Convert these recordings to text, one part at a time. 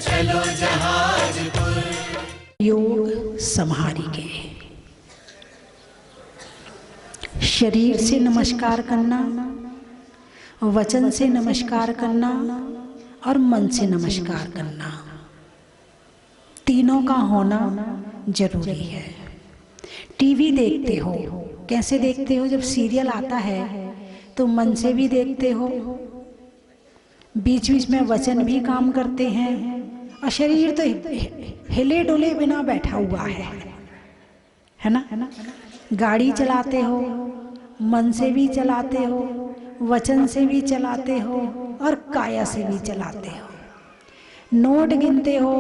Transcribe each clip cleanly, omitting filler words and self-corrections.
चलो जहाजपुर। योग संहारी के शरीर से नमस्कार करना, वचन से नमस्कार करना और मन से नमस्कार करना, तीनों का होना जरूरी है। टीवी देखते हो, कैसे देखते हो? जब सीरियल आता है तो मन से भी देखते हो, बीच बीच में वचन भी काम करते हैं, और शरीर तो हिले डुले बिना बैठा हुआ है ना? गाड़ी चलाते हो, मन से भी चलाते हो, वचन से भी चलाते हो और काया से भी चलाते हो। नोट गिनते हो,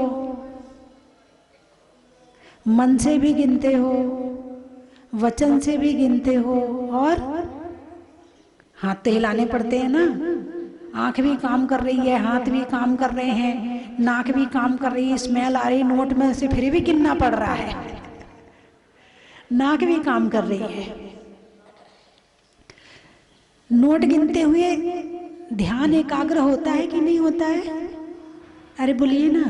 मन से भी गिनते हो, वचन से भी गिनते हो, और हाथ तो हिलाने पड़ते हैं ना। आंख भी काम कर रही है, हाथ भी काम कर रहे हैं, नाक भी काम कर रही है, स्मेल आ रही नोट में से, फिर भी गिनना पड़ रहा है। नाक भी काम कर रही है। नोट गिनते हुए ध्यान एकाग्र होता है कि नहीं होता है? अरे बोलिए ना।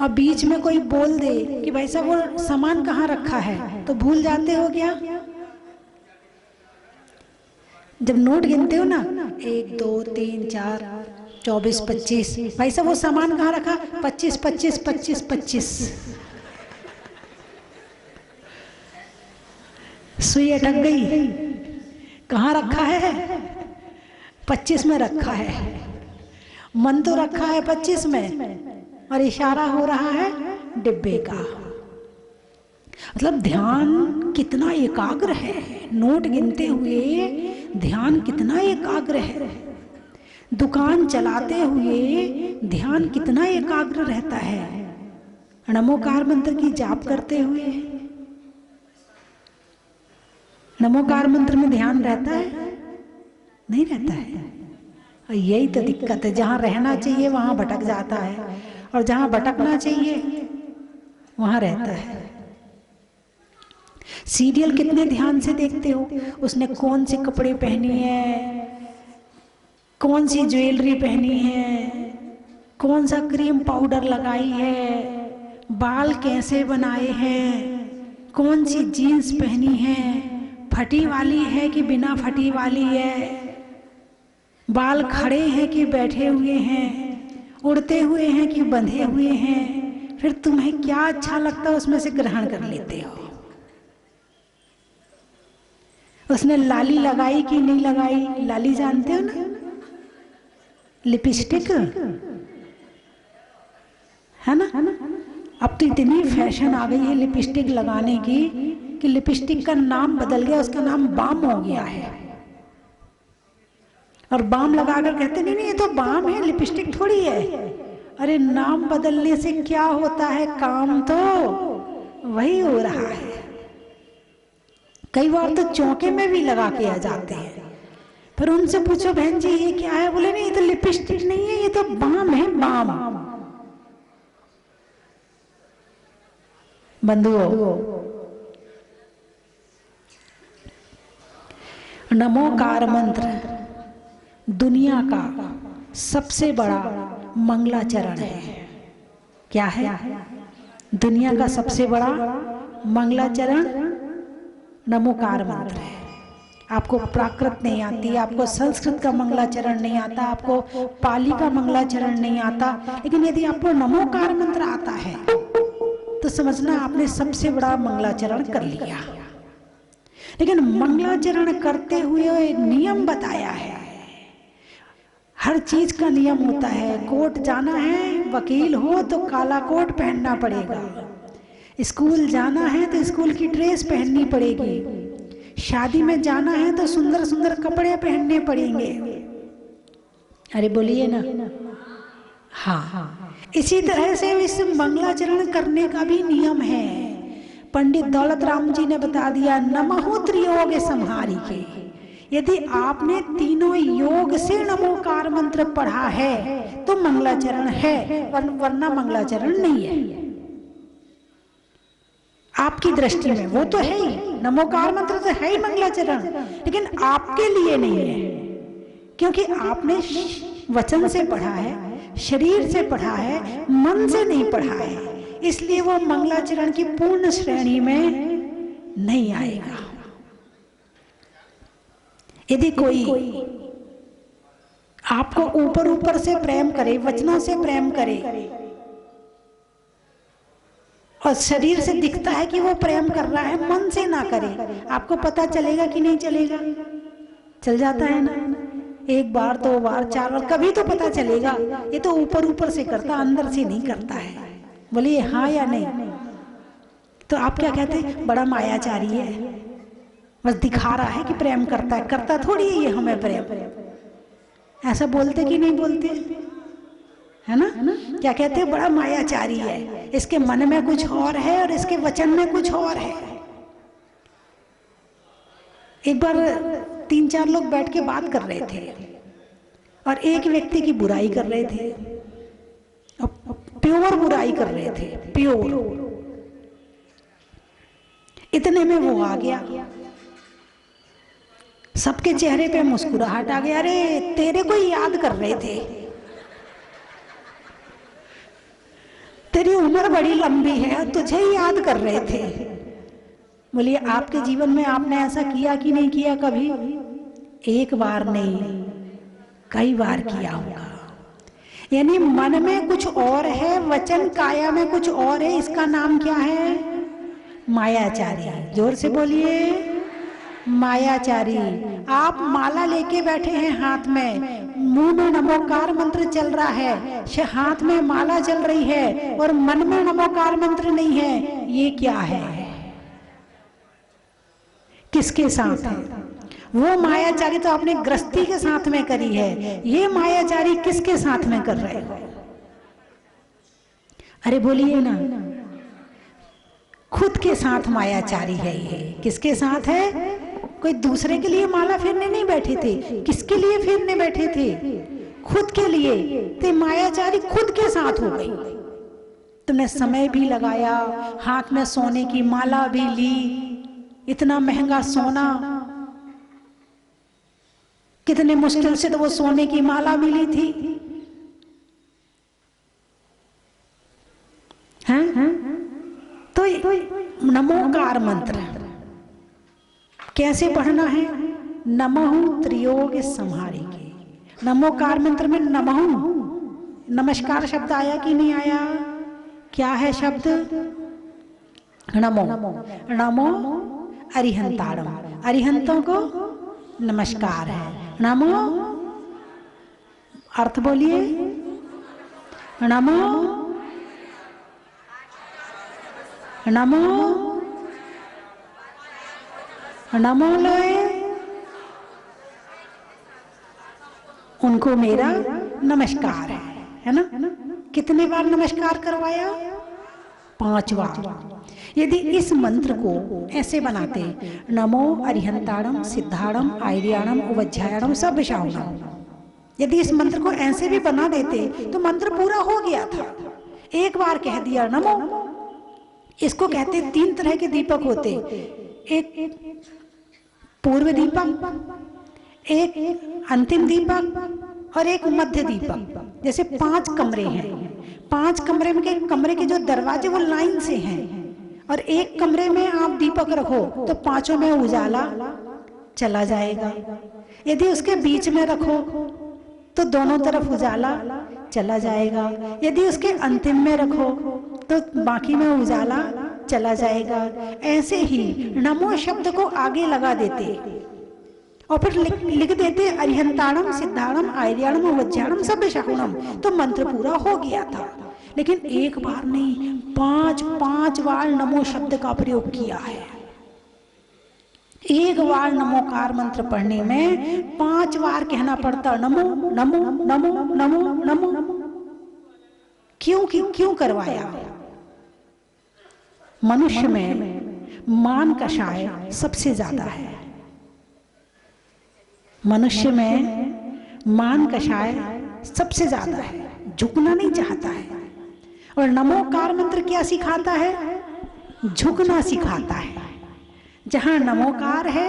अब बीच में कोई बोल दे कि भाई साहब वो सामान कहाँ रखा है, तो भूल जाते हो क्या? जब नोट गिनते हो ना, 1 2 3 4 24 25, भाई साहब वो सामान कहाँ रखा? 25 25 25 25। सुई अटक गई, कहाँ रखा है? 25 में रखा है। मन तो रखा है 25 में और इशारा हो रहा है डिब्बे का। मतलब ध्यान कितना एकाग्र है। नोट गिनते हुए ध्यान कितना एकाग्र है। दुकान चलाते हुए ध्यान कितना एकाग्र रहता है। नमोकार मंत्र की जाप करते हुए नमोकार मंत्र में ध्यान रहता है? नहीं रहता है। यही तो दिक्कत है, जहाँ रहना चाहिए वहाँ भटक जाता है, और जहाँ भटकना चाहिए वहाँ रहता है। सीरियल कितने ध्यान से देखते हो? उसने कौन से कपड़े पहनी है, कौन सी ज्वेलरी पहनी है, कौन सा क्रीम पाउडर लगाई है, बाल कैसे बनाए हैं, कौन सी जीन्स पहनी है, फटी वाली है कि बिना फटी वाली है, बाल खड़े हैं कि बैठे हुए हैं, उड़ते हुए हैं कि बंधे हुए हैं। फिर तुम्हें क्या अच्छा लगता है उसमें से ग्रहण कर लेते हो। उसने लाली लगाई कि नहीं लगाई? लाली जानते हो ना, लिपस्टिक है ना? अब तो इतनी फैशन आ गई है लिपस्टिक लगाने की कि लिपस्टिक का नाम बदल गया, उसका नाम बाम हो गया है। और बाम लगाकर कहते नहीं नहीं ये तो बाम है, लिपस्टिक थोड़ी है। अरे नाम बदलने से क्या होता है, काम तो वही हो रहा है। कई बार तो चौके में भी लगा के आ जाते हैं, पर उनसे पूछो बहन जी ये क्या है? बोले नहीं ये तो लिपस्टिक नहीं है, ये तो बाम है, बाम। बंधुओं, नमोकार मंत्र दुनिया का सबसे बड़ा मंगलाचरण है। क्या है? दुनिया का सबसे बड़ा मंगलाचरण नमोकार मंत्र है। आपको प्राकृत नहीं आती, आपको संस्कृत का मंगलाचरण नहीं आता, आपको पाली का मंगलाचरण नहीं आता, लेकिन यदि आपको नमोकार मंत्र आता है तो समझना आपने सबसे बड़ा मंगलाचरण कर लिया। लेकिन मंगलाचरण करते हुए नियम बताया है। हर चीज का नियम होता है। कोर्ट जाना है, वकील हो तो काला कोट पहनना पड़ेगा। स्कूल जाना है तो स्कूल की ड्रेस पहननी पड़ेगी। शादी में जाना है तो सुंदर सुंदर कपड़े पहनने पड़ेंगे। अरे बोलिए ना। हाँ, इसी तरह से इस मंगलाचरण करने का भी नियम है। पंडित दौलत राम जी ने बता दिया, नमो त्रियोग संहारी के। यदि आपने तीनों योग से नमोकार मंत्र पढ़ा है तो मंगलाचरण है, वरना मंगलाचरण नहीं है। आपकी दृष्टि में वो तो है ही, नमोकार मंत्र तो है ही मंगलाचरण, लेकिन आपके लिए नहीं है, क्योंकि आपने वचन से पढ़ा है, शरीर से पढ़ा है, मन से नहीं पढ़ा है, इसलिए वो मंगलाचरण की पूर्ण श्रेणी में नहीं आएगा। यदि कोई आपको ऊपर ऊपर से प्रेम करे, वचनों से प्रेम करे और शरीर से दिखता है कि वो प्रेम कर रहा है, मन से ना करे, आपको पता चलेगा कि नहीं चलेगा? चल जाता है ना, एक बार, दो बार, चार बार, कभी तो पता चलेगा। ये तो ऊपर ऊपर से करता, अंदर से नहीं करता है। बोलिए हाँ या नहीं? तो आप क्या कहते हैं? बड़ा मायाचारी है, बस दिखा रहा है कि प्रेम करता है, करता थोड़ी है ये हमें प्रेम। ऐसा बोलते कि नहीं बोलते? है ना? क्या कहते हैं? बड़ा मायाचारी है, इसके मन में कुछ और है और इसके वचन में कुछ और है। एक बार 3-4 लोग बैठ के बात कर रहे थे और एक व्यक्ति की बुराई कर रहे थे, प्योर बुराई कर रहे थे, प्योर। इतने में वो आ गया, सबके चेहरे पे मुस्कुराहट आ गया। अरे तेरे को ही याद कर रहे थे, तेरी उम्र बड़ी लंबी है, तुझे ही याद कर रहे थे। बोलिए आपके जीवन में आपने ऐसा किया कि नहीं किया कभी? एक बार नहीं, कई बार किया होगा। यानी मन में कुछ और है, वचन काया में कुछ और है। इसका नाम क्या है? मायाचारी। जोर से बोलिए, मायाचारी। आप माला लेके बैठे हैं हाथ में, मुंह में नमोकार मंत्र चल रहा है, हाथ में माला चल रही है और मन में नमोकार मंत्र नहीं है। ये क्या है? किसके साथ है? वो मायाचारी तो आपने गृहस्थी के साथ में करी है, ये मायाचारी किसके साथ में कर रहे हो? अरे बोलिए ना, खुद के साथ मायाचारी है ये। किसके साथ है? कोई दूसरे के लिए माला फेरने नहीं बैठे थे, किसके लिए फेरने बैठे थे? खुद के लिए। तो मायाचारी खुद के साथ हो गई। तुमने समय भी लगाया, हाथ में सोने की माला भी ली, इतना महंगा सोना, कितने मुश्किल से तो वो सोने की माला मिली थी। हैं? तो नमोकार मंत्र कैसे पढ़ना है? नमः त्रियोग संहारे के। नमोकार मंत्र में नमः, नमस्कार शब्द आया कि नहीं आया? क्या है शब्द? नमो। नमो अरिहंताड़म, अरिहंतों को नमस्कार है। नमो अर्थ बोलिए। नमो, नमो, नमो लोए, उनको मेरा नमस्कार है ना? कितने बार नमस्कार करवाया? 5 बार। यदि इस मंत्र को ऐसे बनाते, नमो अरिहंताणम सिद्धाणम आयर्याणम उवज्जायणम सब विषाणम, यदि इस मंत्र को ऐसे भी बना देते तो मंत्र पूरा हो गया था। एक बार कह दिया नमो। इसको कहते 3 तरह के दीपक होते, एक पूर्व दीपक, एक अंतिम दीपक और एक मध्य दीपक। जैसे 5 कमरे हैं, 5 कमरे के जो दरवाजे वो लाइन से हैं और एक कमरे में आप दीपक रखो तो 5 में उजाला चला जाएगा। यदि उसके बीच में रखो तो दोनों तरफ उजाला चला जाएगा। यदि उसके अंतिम में रखो तो बाकी में उजाला चला जाएगा। ऐसे ही नमो शब्द को आगे लगा देते और फिर लिख देते अरिहंताणम सिद्धाणम आयर्याणम उवज्जायणम सब विषाणम, तो मंत्र पूरा हो गया था। लेकिन एक बार नहीं, 5 बार नमो शब्द का प्रयोग किया है। एक बार नमोकार मंत्र पढ़ने में 5 बार कहना पड़ता नमो नमो नमो नमो नमो। क्यों करवाया? मनुष्य में मान कषाय सबसे ज्यादा है। मनुष्य में मान कषाय सबसे ज्यादा है, झुकना नहीं चाहता है। और नमोकार मंत्र क्या सिखाता है? झुकना सिखाता है। जहां नमोकार है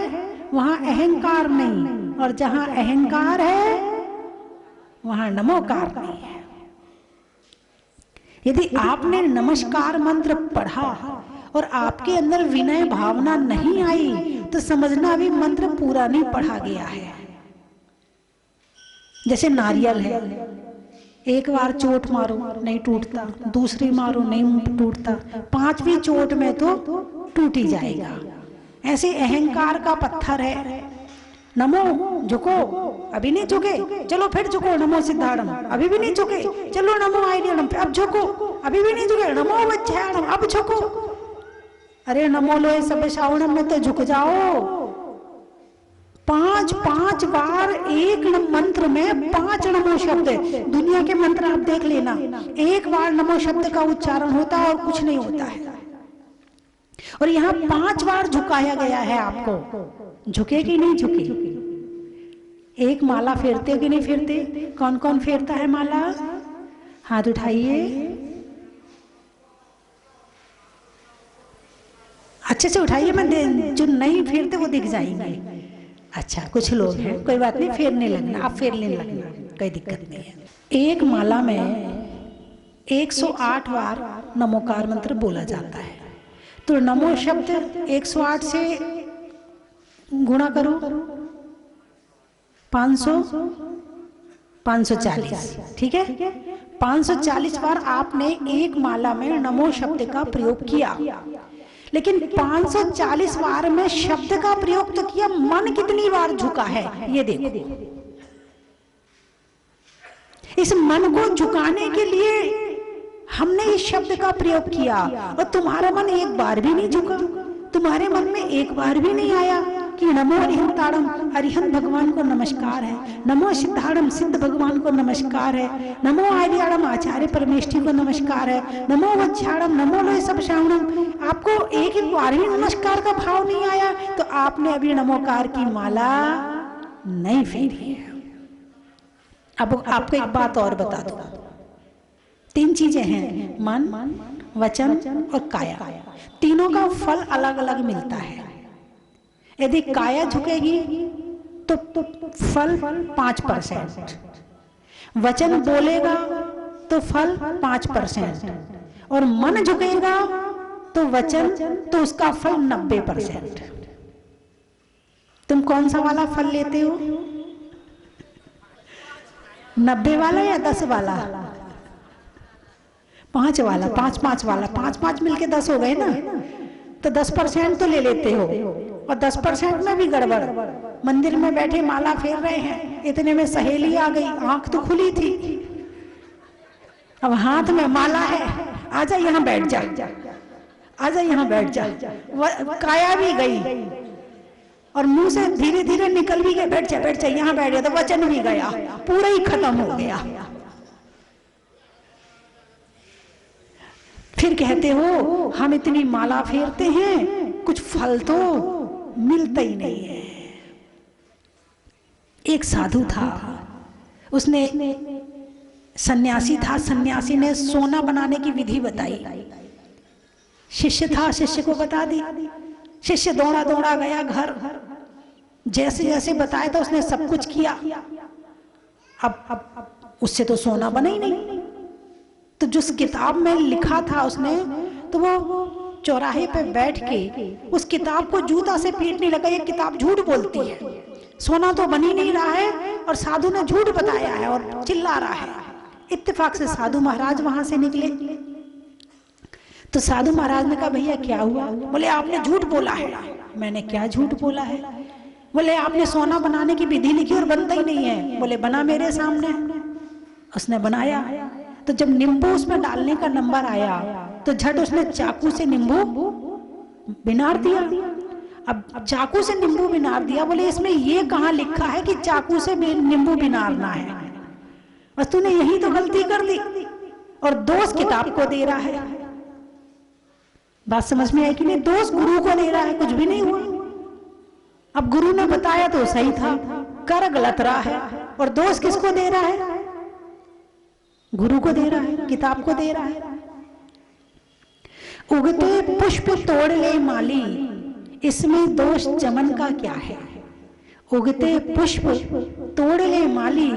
वहां अहंकार नहीं, और जहां अहंकार है वहां नमोकार नहीं है। यदि आपने नमस्कार मंत्र पढ़ा और आपके अंदर विनय भावना नहीं आई तो समझना अभी मंत्र पूरा नहीं पढ़ा गया है। जैसे नारियल है, एक बार चोट मारो नहीं टूटता, दूसरी मारो नहीं टूटता, पांचवी चोट में तो टूट ही जाएगा। ऐसे अहंकार का पत्थर है। नमो झुको, अभी नहीं झुके, चलो फिर झुको, नमो सिद्धार्थम, अभी भी नहीं झुके, चलो नमो आइडियम, अब झुको, अभी भी नहीं झुके, नमो वज्रयाणम, अब झुको। अरे नमो लोहे सब श्रावणम में तो झुक जाओ। पांच बार एक मंत्र में 5 नमो शब्द। दुनिया के मंत्र आप देख लेना, एक बार नमो शब्द का उच्चारण होता है और कुछ नहीं होता है। और यहाँ 5 बार झुकाया गया है आपको। झुके कि नहीं झुके? एक माला फेरते हो कि नहीं फेरते? कौन कौन फेरता है माला? हाथ उठाइए, अच्छे से उठाइए, मैं जो नहीं फेरते वो दिख जाएंगे। अच्छा, कुछ लोग हैं, कोई बात नहीं, फेरने लगना, आप फेरने लगना, कोई दिक्कत नहीं है। एक माला में 108 बार नमोकार मंत्र बोला जाता है। तो नमो शब्द 108 से गुणा करो, 540, ठीक है। 540 बार आपने एक माला में नमो शब्द का प्रयोग किया, लेकिन 540 बार में शब्द का प्रयोग तो किया, मन कितनी बार झुका है ये देखो। इस मन को झुकाने के लिए हमने इस शब्द का प्रयोग किया, और तुम्हारा मन एक बार भी नहीं झुका। तुम्हारे मन में एक बार भी नहीं आया कि नमो अरिहंताड़म, अरिहंत भगवान को नमस्कार है, नमो सिद्धाड़म, सिद्ध भगवान को नमस्कार है, नमो आर्याड़म, आचार्य परमेष्ठी को नमस्कार है, नमो वज्रयाणम, नमो लोहे सब श्रावणम। आपको एक बार भी नमस्कार का भाव नहीं आया तो आपने अभी नमोकार की माला नहीं फेरी है। अब आपको एक बात और बता दो, 3 चीजें हैं, मन, वचन और काया। तीनों का फल अलग अलग मिलता है। यदि काया झुकेगी तो फल 5%, वचन बोलेगा तो फल 5%, और मन झुकेगा तो वचन तो उसका फल 90%। तुम कौन सा वाला फल लेते हो? 90 वाला या 10 वाला? 5 वाला, 5 वाला, 5 मिलके 10 हो गए ना, तो 10% तो ले लेते हो, और 10% में भी गड़बड़। मंदिर में बैठे माला फेर रहे हैं, इतने में सहेली आ गई, आंख तो खुली थी, अब हाथ में माला है, आजा यहाँ बैठ जा, आजा यहाँ बैठ जा। काया भी गई और मुंह से धीरे धीरे निकल भी गए, बैठ जा यहाँ बैठ जा, तो वचन भी गया, पूरा ही खत्म हो गया। फिर कहते हो हम इतनी माला फेरते हैं, कुछ फल तो मिलता ही नहीं है। एक साधु था, उसने सन्यासी था, सन्यासी ने सोना बनाने की विधि बताई। शिष्य था, शिष्य को बता दी। शिष्य दौड़ा दौड़ा गया घर, जैसे जैसे बताया था उसने सब कुछ किया। अब उससे तो सोना बना ही नहीं। तो जिस किताब में लिखा था उसने, तो वो चौराहे पे बैठ के उस किताब को जूता से पीटने लगा। ये किताब झूठ बोलती है, सोना तो बन ही नहीं रहा है, और साधु ने झूठ बताया है, और चिल्ला रहा है। इत्तेफाक से साधु महाराज वहां से निकले। तो साधु महाराज ने कहा भैया क्या हुआ? बोले आपने झूठ बोला है। मैंने क्या झूठ बोला है? बोले आपने सोना बनाने की विधि लिखी और बनता ही नहीं है। बोले बना मेरे सामने। उसने बनाया, तो जब नींबू उसमें डालने का नंबर आया तो झट उसने चाकू से नींबू बिनार दिया। अब चाकू से नींबू बिनार दिया। बोले इसमें ये कहाँ लिखा है कि चाकू से नींबू बिनारना है? बस तूने यही तो गलती कर दी, और दोष किताब को दे रहा है। बात समझ में आई कि नहीं? दोष गुरु को दे रहा है, कुछ भी नहीं हुआ। अब गुरु ने बताया तो सही था, कर गलत रहा है, और दोष किसको दे रहा है? गुरु को दे रहा है, किताब को दे रहा है। उगते पुष्प तोड़ ले माली, इसमें दोष चमन का क्या है? उगते पुष्प तोड़ ले माली,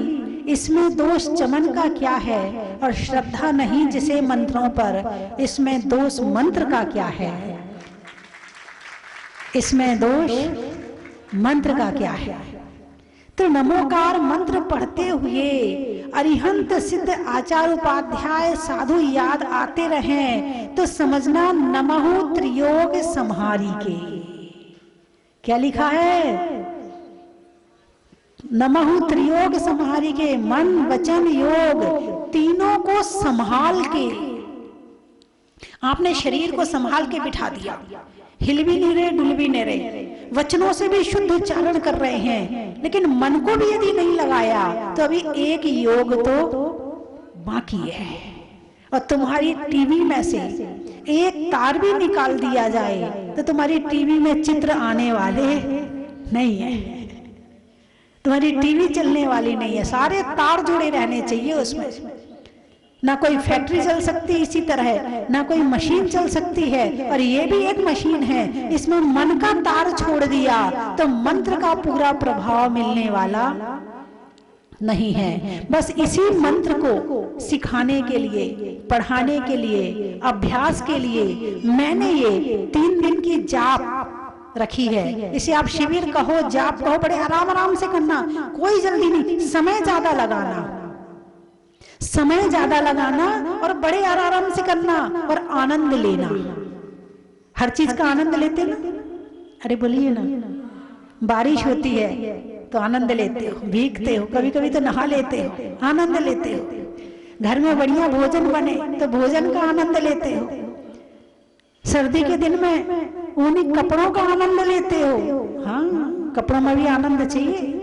इसमें दोष चमन का क्या है, और श्रद्धा नहीं जिसे मंत्रों पर, इसमें दोष मंत्र का क्या है। इसमें दोष मंत्र का क्या है। तो नमोकार मंत्र पढ़ते हुए अरिहंत सिद्ध आचार्य उपाध्याय साधु याद आते रहें तो समझना नमः त्रियोग संहारी के। क्या लिखा है? नमः त्रियोग संहारी के, मन वचन योग तीनों को संभाल के। आपने शरीर को संभाल के बिठा दिया, हिल भी नहीं रहे डुल भी नहीं रहे, वचनों से भी शुद्ध उच्चारण कर रहे हैं, लेकिन मन को भी यदि नहीं लगाया तो अभी एक योग तो बाकी है। और तुम्हारी टीवी में से एक तार भी निकाल दिया जाए तो तुम्हारी टीवी में चित्र आने वाले नहीं है, तुम्हारी टीवी चलने वाली नहीं है। सारे तार जुड़े रहने चाहिए उसमें। ना कोई फैक्ट्री चल सकती इसी तरह, ना कोई मशीन चल सकती है, और ये भी एक मशीन है। इसमें मन का तार छोड़ दिया तो मंत्र का पूरा प्रभाव मिलने वाला नहीं है। बस इसी मंत्र को सिखाने के लिए, पढ़ाने के लिए, अभ्यास के लिए मैंने ये 3 दिन की जाप रखी है। इसे आप शिविर कहो, जाप कहो, बड़े आराम आराम से करना, कोई जल्दी नहीं, समय ज्यादा लगाना, समय ज्यादा लगाना और बड़े आराम से करना और आनंद लेना। हर चीज का आनंद लेते ना, अरे बोलिए ना, बारिश होती है तो आनंद लेते हो, भीगते हो, कभी कभी तो नहा लेते हो, आनंद लेते हो। घर में बढ़िया भोजन बने तो भोजन का आनंद लेते हो। सर्दी के दिन में ऊनी कपड़ों का आनंद लेते हो। हाँ, कपड़ों में भी आनंद चाहिए,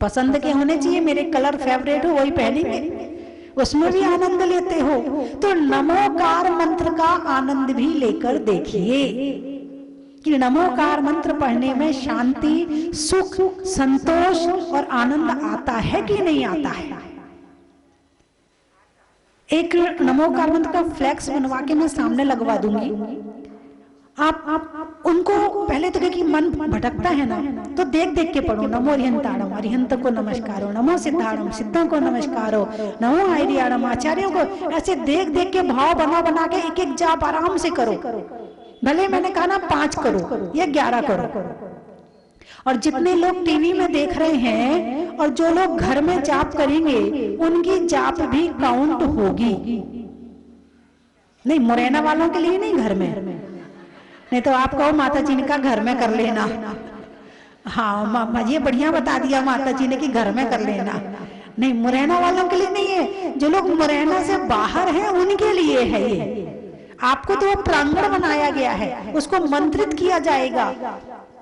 पसंद के होने चाहिए, मेरे कलर फेवरेट हो वही पहनेंगे, उसमें भी आनंद लेते हो। तो नमोकार मंत्र का आनंद भी लेकर देखिए कि नमोकार मंत्र पढ़ने में शांति, सुख, संतोष और आनंद आता है कि नहीं आता है। एक नमोकार मंत्र का फ्लैक्स बनवा के मैं सामने लगवा दूंगी। आप उनको पहले तो कि मन भटकता है ना, तो देख देख के पढ़ो। नमो अरिहंताणम, अरिहंत को नमस्कारो, नमो सिद्धाणम, सिद्धों को नमस्कारो, नमो आयरियाणम, आचार्यों को। ऐसे देख देख के भाव बना बना के एक एक जाप आराम से करो। भले मैंने कहा ना 5 करो या 11 करो। और जितने लोग टीवी में देख रहे हैं और जो लोग घर में जाप करेंगे उनकी जाप भी काउंट होगी। नहीं, मुरैना वालों के लिए नहीं, घर में नहीं तो आप कहो माता जी ने कहा घर में कर लेना। हाँ, ये बढ़िया बता दिया माता जी ने कि घर में कर लेना। नहीं, मुरैना वालों के लिए नहीं है, जो लोग मुरैना से बाहर हैं उनके लिए है ये। आपको तो वो प्रांगण बनाया गया है, उसको मंत्रित किया जाएगा,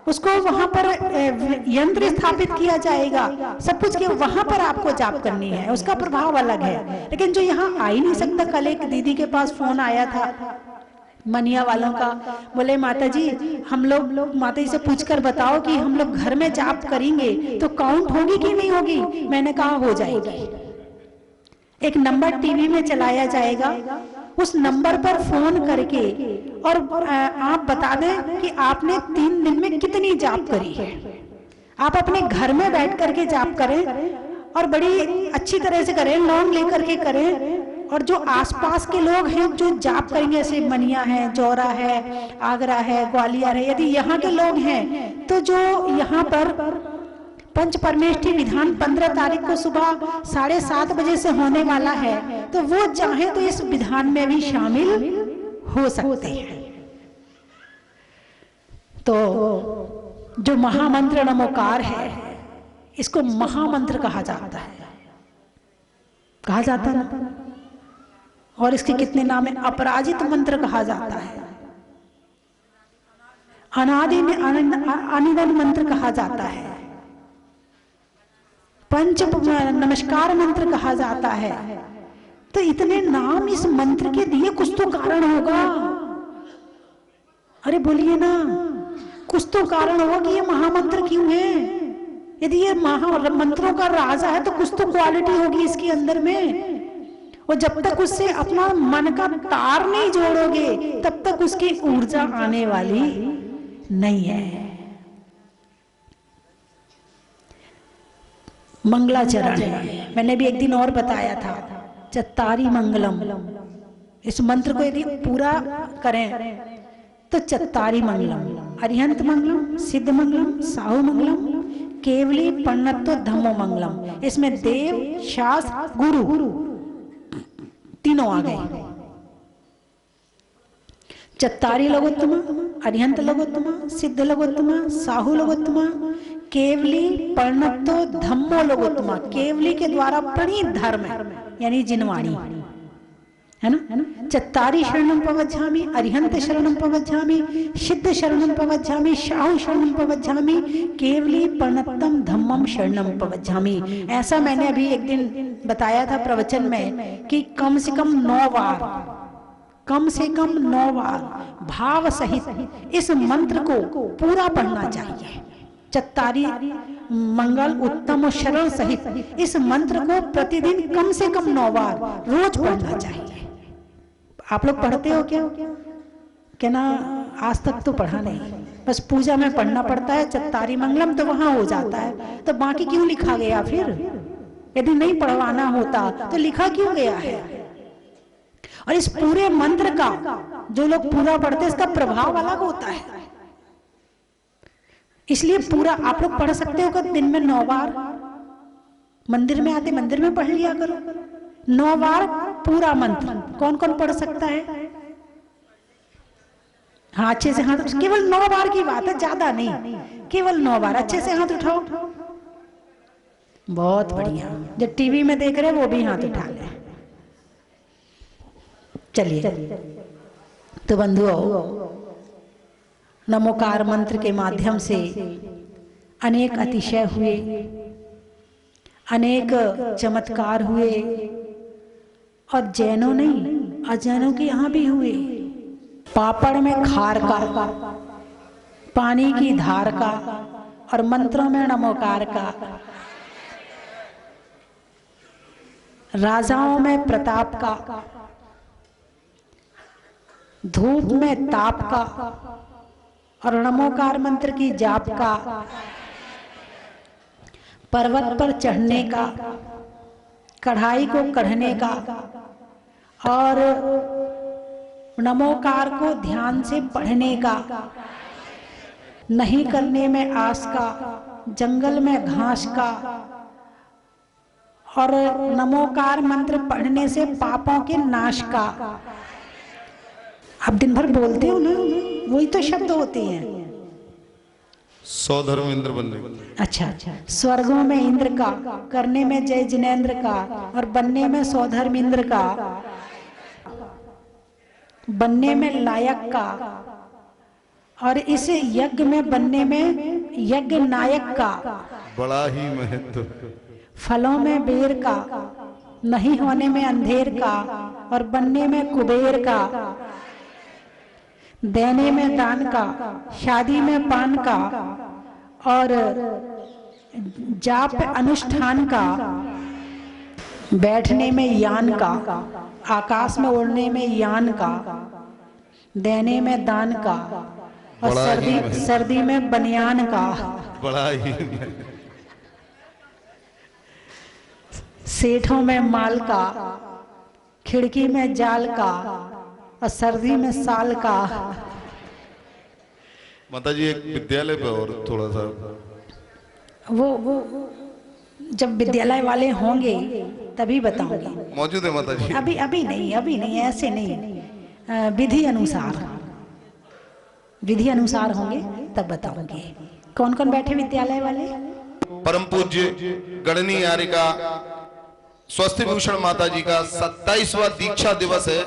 उसको वहां पर यंत्र स्थापित किया जाएगा, सब कुछ किया, वहां पर आपको जाप करनी है, उसका प्रभाव अलग है। लेकिन जो यहाँ आ ही नहीं सकता, कल एक दीदी के पास फोन आया था मनिया वालों का, बोले माता जी हम लोग माता जी से पूछकर बताओ कि हम लोग घर में जाप करेंगे तो काउंट होगी कि नहीं होगी। मैंने कहा हो जाएगी। एक नंबर टीवी में चलाया जाएगा, उस नंबर पर फोन करके और आप बता दें कि आपने 3 दिन में कितनी जाप करी है। आप अपने घर में बैठ करके जाप करें और बड़ी अच्छी तरह से करें, लौंग लेकर के करें। और जो आसपास के लोग हैं जो जाप करेंगे, जैसे मनिया है, जौरा है, आगरा है, ग्वालियर है, यदि यहाँ के लोग हैं तो जो यहाँ पर पंच परमेष्ठी विधान 15 तारीख को सुबह 7:30 बजे से होने वाला है, तो वो चाहे तो इस विधान में भी शामिल हो सकते हैं। तो जो महामंत्र नमोकार है, इसको महामंत्र कहा जाता है, कहा जाता है। और इसके कितने नाम है? अपराजित मंत्र कहा जाता है, अनिदन मंत्र कहा जाता है, पंच नमस्कार मंत्र कहा जाता है। तो इतने नाम इस मंत्र के दिए, कुछ तो कारण होगा। अरे बोलिए ना, कुछ तो कारण होगा कि ये महामंत्र क्यों है। यदि ये महामंत्रों का राजा है तो कुछ तो क्वालिटी होगी इसके अंदर में। और जब तक उससे अपना मन का तार नहीं जोड़ोगे तब तक उसकी ऊर्जा आने वाली नहीं है। मंगलाचरण है। मैंने भी एक दिन और बताया था, चत्तारी मंगलम। इस मंत्र को यदि पूरा करें तो चत्तारी मंगलम, अरिहंत मंगलम, सिद्ध मंगलम, साहु मंगलम, केवली पन्नत्व धम्मो मंगलम। इसमें देव, शास्त्र, गुरु तीनों आ गए। चत्तारी लघुत्तम, अरिहंत लघुत्तम, सिद्ध लघुत्तम, साहु लघुत्तम, केवली पर्णत्व धम्मो लघुत्तम। केवली के द्वारा प्रणीत धर्म है, यानी जिनवाणी है ना। चत्तारी शरणम पवज्झामि, अरिहंत शरणम पवज्झामि, सिद्ध शरणम पवज्झामि, साहु शरणम पवज्झामि, केवली पर्णत्तम धम्मम शरणम पवज्झामि। ऐसा मैंने अभी एक दिन बताया था प्रवचन में कि कम से कम 9 बार, कम से कम 9 बार भाव सहित इस मंत्र को पूरा पढ़ना चाहिए। चत्तारी मंगल उत्तम और शरण सहित इस मंत्र को प्रतिदिन कम से कम 9 बार रोज पढ़ना चाहिए। आप लोग पढ़ते हो क्या ना? आज तक तो पढ़ा नहीं, बस पूजा में पढ़ना पड़ता है चत्तारी मंगलम, तो वहां हो जाता है। तो बाकी क्यों लिखा गया फिर? यदि नहीं पढ़वाना होता तो लिखा क्यों गया है? और इस पूरे मंत्र का जो लोग पूरा पढ़ते हैं, इसका प्रभाव अलग होता है। इसलिए पूरा आप लोग पढ़ सकते हो दिन में 9 बार। मंदिर में आते मंदिर में पढ़ लिया करो 9 बार पूरा मंत्र। कौन कौन पढ़ सकता है? हाँ, अच्छे से हाथ। केवल 9 बार की बात है, ज्यादा नहीं, केवल 9 बार। अच्छे से हाथ उठाओ। बहुत बढ़िया। जो टीवी में देख रहे हैं वो भी हाथ उठा ले। चलिए, तो बंधुओं, नमोकार मंत्र के माध्यम से अनेक अतिशय हुए, अनेक चमत्कार हुए, और जैनों नहीं, अजैनों के यहाँ भी हुए। पापड़ में खार का, पानी की धार का, और मंत्रों में नमोकार का। राजाओं में प्रताप का, धूप में ताप का, और नमोकार मंत्र की जाप का। पर्वत पर चढ़ने का, कढ़ाई को कढ़ने का, और नमोकार को ध्यान से पढ़ने का। नहीं करने में आस का, जंगल में घास का, और नमोकार मंत्र पढ़ने से पापों के नाश का। आप दिन भर बोलते हो ना, वही तो शब्द होते हैं। 100 धर्म इंद्र बनने। अच्छा, स्वर्गों में इंद्र का, करने में जय जिनेन्द्र का, और बनने में 100 धर्म इंद्र का, बनने में लायक का, और इस यज्ञ में बनने में यज्ञ नायक का। बड़ा ही महत्व। फलों में बेर का, नहीं होने में अंधेर का, और बनने में कुबेर का। देने में दान का, शादी में पान का, और जाप अनुष्ठान का। बैठने में यान का, आकाश में उड़ने में यान का। देने में दान का, और सर्दी में बनियान का। बड़ा ही। सेठों में माल का, खिड़की में जाल का, और सर्दी में साल का। माता जी, एक विद्यालय पे और थोड़ा सा वो जब विद्यालय वाले होंगे तभी बताऊंगी। मौजूद है माता जी? अभी नहीं, ऐसे नहीं। विधि अनुसार होंगे तब बताऊंगी। कौन कौन बैठे विद्यालय वाले? परम पूज्य गणनी यारिका स्वस्ति भूषण माता जी का 27वां दीक्षा दिवस है।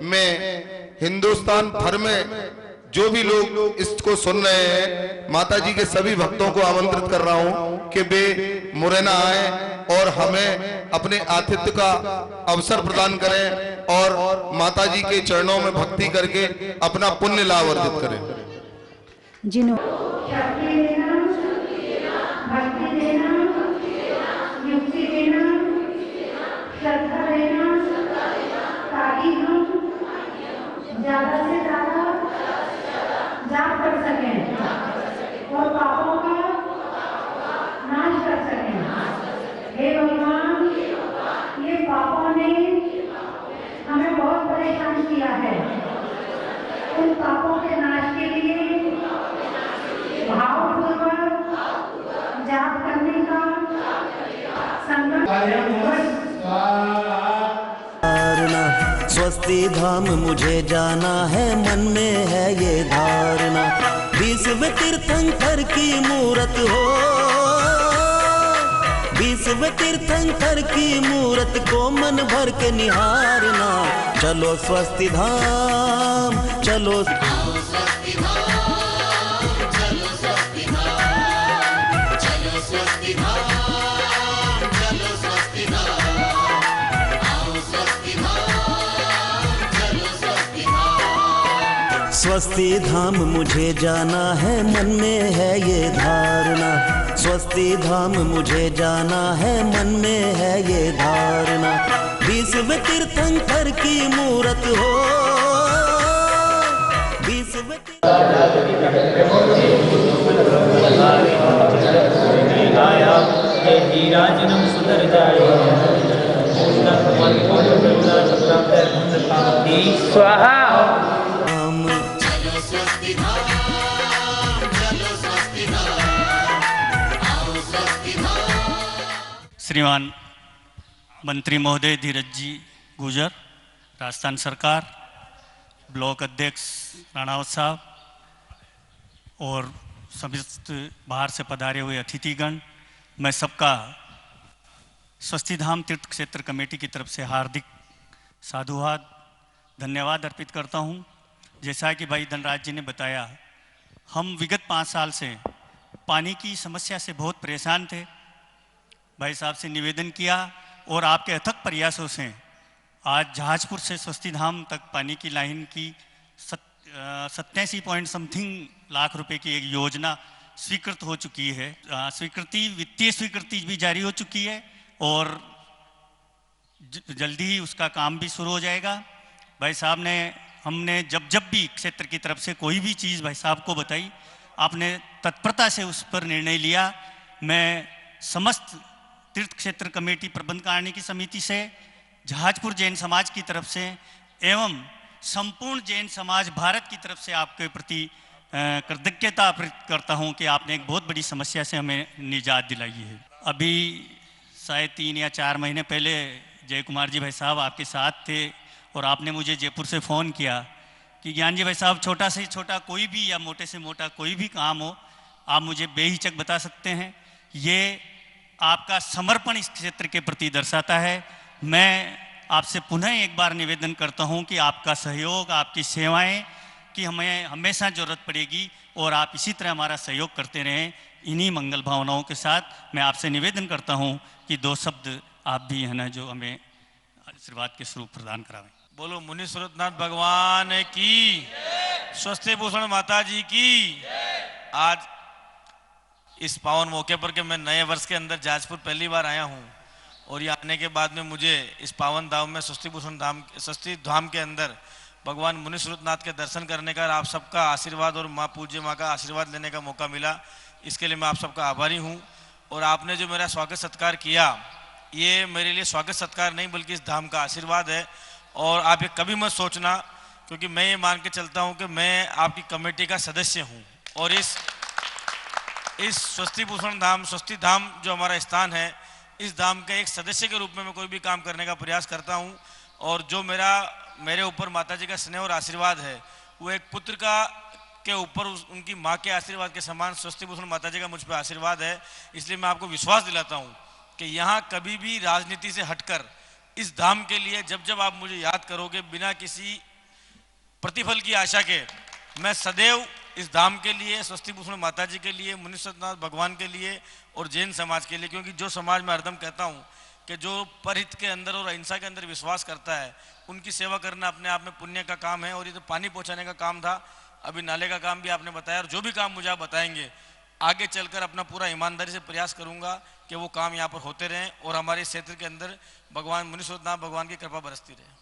मैं हिंदुस्तान भर में जो भी लोग इसको सुन रहे हैं, माता जी के सभी भक्तों को आमंत्रित कर रहा हूं कि वे मुरैना आए और हमें अपने आतिथ्य का अवसर प्रदान करें, और माता जी के चरणों में भक्ति करके अपना पुण्य लाभ अर्जित करें। श्रद्धा देना, ताकि हम ज्यादा से ज्यादा जाप कर सकें और पापों का नाश कर सकें। स्वस्ति धाम मुझे जाना है, मन में है ये धारणा। 20वें तीर्थंकर की मूरत हो, 20वें तीर्थंकर की मूरत को मन भर के निहारना। चलो स्वस्ति धाम, चलो स्वस्ति धाम मुझे जाना है, मन में है ये धारणा। स्वस्ति धाम मुझे जाना है, मन में है ये धारणा। 20वें तीर्थंकर की मूरत हो, 20वें स्वाहा। श्रीमान मंत्री महोदय धीरज जी गुजर, राजस्थान सरकार, ब्लॉक अध्यक्ष राणावत साहब और समस्त बाहर से पधारे हुए अतिथिगण, मैं सबका स्वस्ति धाम तीर्थ क्षेत्र कमेटी की तरफ से हार्दिक साधुवाद धन्यवाद अर्पित करता हूं। जैसा कि भाई धनराज जी ने बताया, हम विगत 5 साल से पानी की समस्या से बहुत परेशान थे। भाई साहब से निवेदन किया और आपके अथक प्रयासों से आज जहाजपुर से स्वस्ति धाम तक पानी की लाइन की 87 पॉइंट समथिंग लाख रुपए की एक योजना स्वीकृत हो चुकी है। स्वीकृति, वित्तीय स्वीकृति भी जारी हो चुकी है और जल्दी ही उसका काम भी शुरू हो जाएगा। भाई साहब ने, हमने जब जब भी क्षेत्र की तरफ से कोई भी चीज़ भाई साहब को बताई, आपने तत्परता से उस पर निर्णय लिया। मैं समस्त तीर्थ क्षेत्र कमेटी प्रबंध कारिणी की समिति से, जहाजपुर जैन समाज की तरफ से एवं संपूर्ण जैन समाज भारत की तरफ से आपके प्रति कृतज्ञता प्रकट करता हूं कि आपने एक बहुत बड़ी समस्या से हमें निजात दिलाई है। अभी शायद 3 या 4 महीने पहले जय कुमार जी भाई साहब आपके साथ थे और आपने मुझे जयपुर से फ़ोन किया कि ज्ञान जी भाई साहब, छोटा से छोटा कोई भी या मोटे से मोटा कोई भी काम हो, आप मुझे बेहिचक बता सकते हैं। ये आपका समर्पण इस क्षेत्र के प्रति दर्शाता है। मैं आपसे पुनः एक बार निवेदन करता हूं कि आपका सहयोग, आपकी सेवाएं की हमें हमेशा ज़रूरत पड़ेगी और आप इसी तरह हमारा सहयोग करते रहें। इन्हीं मंगल भावनाओं के साथ मैं आपसे निवेदन करता हूं कि 2 शब्द आप भी है ना जो हमें आशीर्वाद के स्वरूप प्रदान करावें। बोलो मुनि सूरतनाथ भगवान की, स्वस्ति भूषण माता जी की। आज इस पावन मौके पर कि मैं नए वर्ष के अंदर जहाजपुर पहली बार आया हूं और ये आने के बाद में मुझे इस पावन धाम में स्वस्ति भूषण धाम, स्वस्ति धाम के अंदर भगवान मुनि सूरतनाथ के दर्शन करने का, आप सबका आशीर्वाद और माँ पूज्य माँ का आशीर्वाद लेने का मौका मिला। इसके लिए मैं आप सबका आभारी हूँ। और आपने जो मेरा स्वागत सत्कार किया, ये मेरे लिए स्वागत सत्कार नहीं बल्कि इस धाम का आशीर्वाद है। और आप ये कभी मत सोचना, क्योंकि मैं ये मान के चलता हूँ कि मैं आपकी कमेटी का सदस्य हूँ और इस स्वस्ति भूषण धाम, स्वस्ति धाम जो हमारा स्थान है, इस धाम के एक सदस्य के रूप में मैं कोई भी काम करने का प्रयास करता हूँ। और जो मेरे ऊपर माता जी का स्नेह और आशीर्वाद है, वो एक पुत्र के ऊपर उनकी माँ के आशीर्वाद के समान स्वस्ति भूषण माता जी का मुझ पर आशीर्वाद है। इसलिए मैं आपको विश्वास दिलाता हूँ कि यहाँ कभी भी राजनीति से हटकर इस धाम के लिए जब जब आप मुझे याद करोगे, बिना किसी प्रतिफल की आशा के, मैं सदैव इस धाम के लिए, स्वस्ति भूषण माता जी के लिए, मुनि सूरतनाथ भगवान के लिए और जैन समाज के लिए, क्योंकि जो समाज में हरदम कहता हूँ कि जो परहित के अंदर और अहिंसा के अंदर विश्वास करता है, उनकी सेवा करना अपने आप में पुण्य का काम है। और ये तो पानी पहुँचाने का काम था, अभी नाले का काम भी आपने बताया, और जो भी काम मुझे आप बताएंगे आगे चलकर अपना पूरा ईमानदारी से प्रयास करूंगा कि वो काम यहाँ पर होते रहें और हमारे इस क्षेत्र के अंदर भगवान मुनि सूरतनाथ भगवान की कृपा बरसती रहे।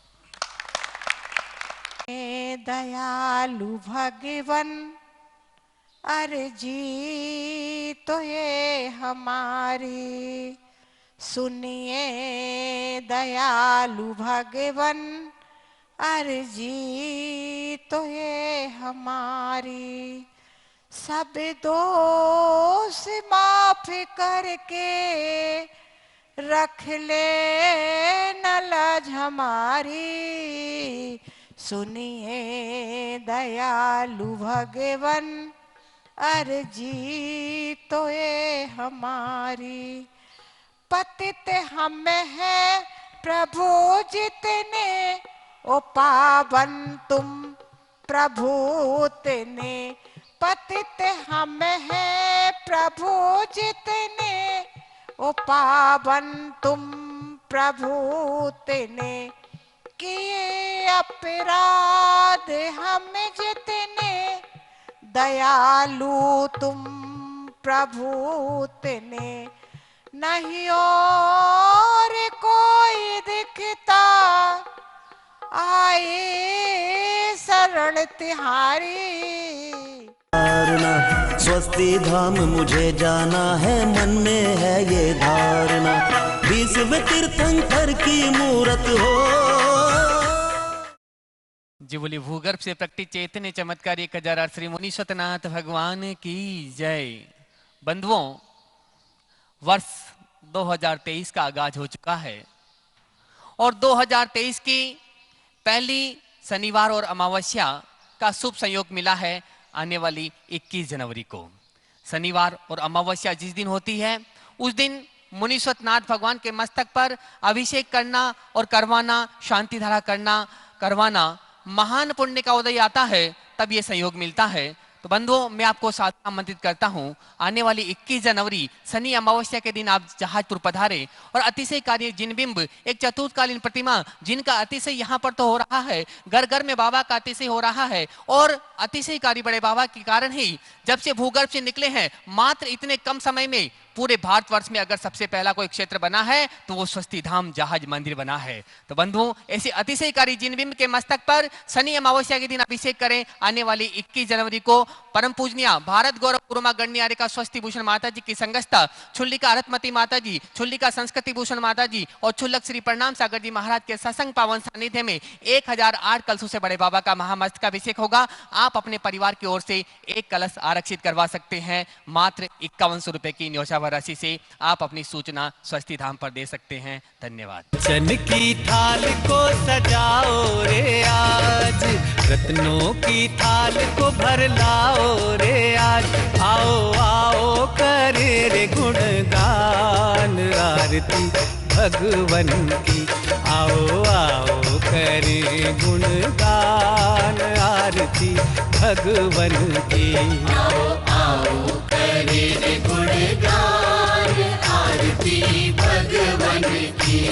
दयालु भगवन अर्जी तो ये हमारी सुनिए, दयालु भगवन अर्जी तो ये हमारी, सब दोष माफ करके रख ले न आज हमारी, सुनिए दयालु भगवन अर्जी तो ये हमारी। पतित हम है प्रभु जितने, ओ पावन तुम प्रभु उतने। पतित हम है प्रभु जितने, ओ पावन तुम प्रभु उतने। किए अपराध हम जितने, दयालु तुम प्रभु उतने। नहीं और कोई दिखता, आए शरण तिहारी। स्वस्ति धाम मुझे जाना है, मन में है ये धारणा, विश्व तीर्थंकर की मूरत हो। जी बोली भूगर्भ से प्रकटित चैतन्य चमत्कार 1008 श्री मुनि सतनाथ भगवान की जय। बंधुओं, वर्ष 2023 का आगाज हो चुका है और 2023 की पहली शनिवार और अमावस्या का शुभ संयोग मिला है आने वाली 21 जनवरी को। शनिवार और अमावस्या जिस दिन होती है उस दिन मुनि सतनाथ भगवान के मस्तक पर अभिषेक करना और करवाना, शांति धारा करवाना महान पुण्य का उदय आता है, तब ये संयोग मिलता है। तो बंधुओं, मैं आपको सादर आमंत्रित करता हूं, आने वाली 21 जनवरी शनि अमावस्या के दिन आप जहाजपुर पधारे और अतिशय कार्य जिनबिंब, एक चतुर्थकालीन प्रतिमा जिनका अतिशय यहाँ पर तो हो रहा है, घर घर में बाबा का अतिशय हो रहा है। और अतिशय कार्य बड़े बाबा के कारण ही जब से भूगर्भ से निकले हैं, मात्र इतने कम समय में पूरे भारतवर्ष में अगर सबसे पहला कोई क्षेत्र बना है तो वो स्वस्ति धाम जहाज मंदिर बना है। तो बंधुओं, ऐसे अतिशयकारी जिनबिंब के मस्तक पर शनि अमावस्या के दिन अभिषेक करें। आने वाली 21 जनवरी को परम पूजनीय भारत गौरव गुरुमा गण्य का स्वस्ति भूषण माता जी की संगस्था, छुल्लिका अरथमती माता जी, छुल्लिका संस्कृति भूषण माता जी और छुल्लक श्री प्रणाम सागर जी महाराज के सत्संग पावन सानिध्य में 1008 कलशों से बड़े बाबा का महामस्तकाभिषेक होगा। आप अपने परिवार की ओर से एक कलश आरक्षित करवा सकते हैं। मात्र 5100 रुपए की न्योछावर राशि से आप अपनी सूचना स्वस्ति धाम पर दे सकते हैं। धन्यवाद। चन की थाल को सजाओ रे आज, रत्नों की थाल को भर लाओ रे आज। आओ आओ करे रे गुणगान आरती भगवन की। आओ आओ करे गुणगान आरती भगवन की। आओ आओ करे रे गुणगान आरती भगवन की।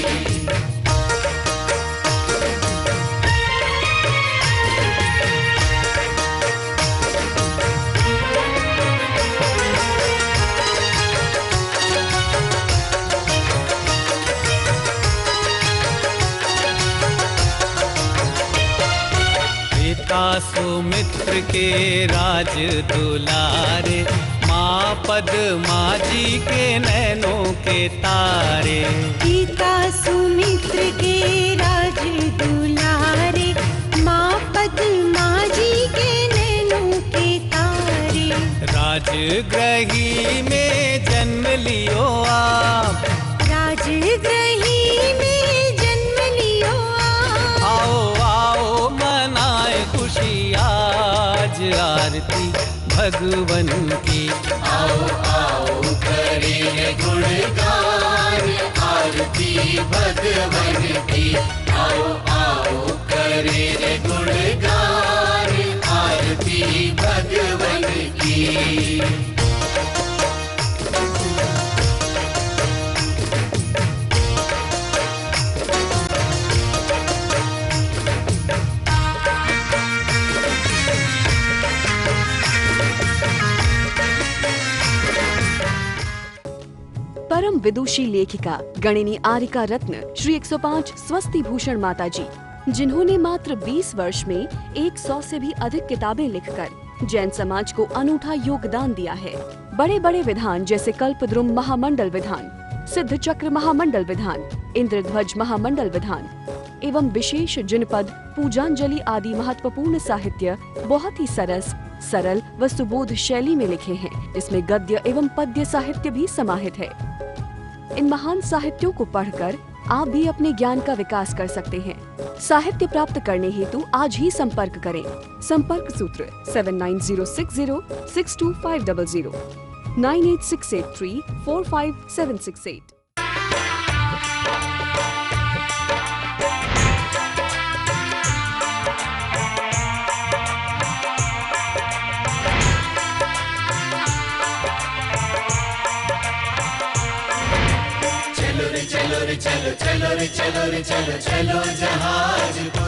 सुमित्र के राज दुलारे, माँ पद्मा जी के नैनों के तारे। पिता सुमित्र के राज दुलारे, माँ पद्मा जी के नैनों के तारे। राजगृही में जन्म लियो आप, राजगृही में जन्म लियो आप। आओ आओ मनाए खुशी आज आरती भगवन की। आओ आओ करे गुणगान आरती भगवन की। आओ आओ करे गुणगान आरती भगवन की। परम विदुषी लेखिका गणिनी आरिका रत्न श्री 105 स्वस्ति भूषण माता जी, जिन्होंने मात्र 20 वर्ष में 100 से भी अधिक किताबें लिखकर जैन समाज को अनूठा योगदान दिया है। बड़े बड़े विधान जैसे कल्पद्रुम महामंडल विधान, सिद्ध चक्र महामंडल विधान, इंद्रध्वज महामंडल विधान एवं विशेष जिनपद, पूजांजलि आदि महत्वपूर्ण साहित्य बहुत ही सरल व सुबोध शैली में लिखे हैं, जिसमें गद्य एवं पद्य साहित्य भी समाहित है। इन महान साहित्यों को पढ़कर आप भी अपने ज्ञान का विकास कर सकते हैं। साहित्य प्राप्त करने हेतु आज ही संपर्क करें। संपर्क सूत्र 7906062500 9868345768। चलो रे चलो रे चलो चलो रे चलो रे चलो चलो जहाज को